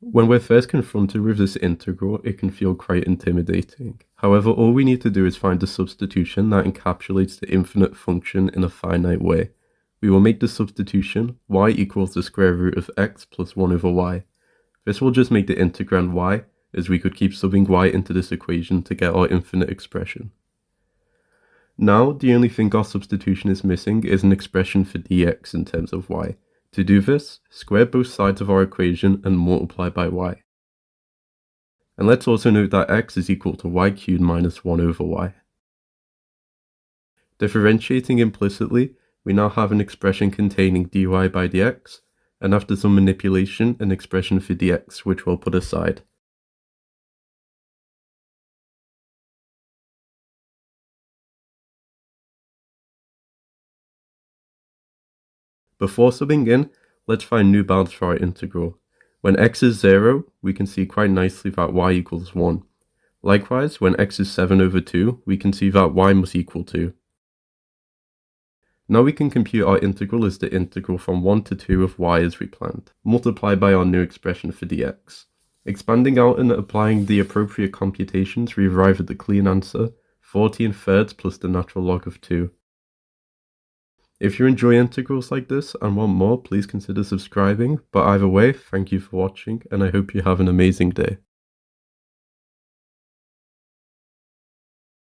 When we're first confronted with this integral, it can feel quite intimidating. However, all we need to do is find a substitution that encapsulates the infinite function in a finite way. We will make the substitution y equals the square root of x plus 1 over y. This will just make the integrand y, as we could keep subbing y into this equation to get our infinite expression. Now, the only thing our substitution is missing is an expression for dx in terms of y. To do this, square both sides of our equation and multiply by y. And let's also note that x is equal to y cubed minus 1 over y. Differentiating implicitly, we now have an expression containing dy by dx, and after some manipulation, an expression for dx, which we'll put aside. Before subbing in, let's find new bounds for our integral. When x is 0, we can see quite nicely that y equals 1. Likewise, when x is 7 over 2, we can see that y must equal 2. Now we can compute our integral as the integral from 1 to 2 of y as we planned, multiplied by our new expression for dx. Expanding out and applying the appropriate computations, we arrive at the clean answer, 14 thirds plus the natural log of 2. If you enjoy integrals like this and want more, please consider subscribing, but either way, thank you for watching and I hope you have an amazing day.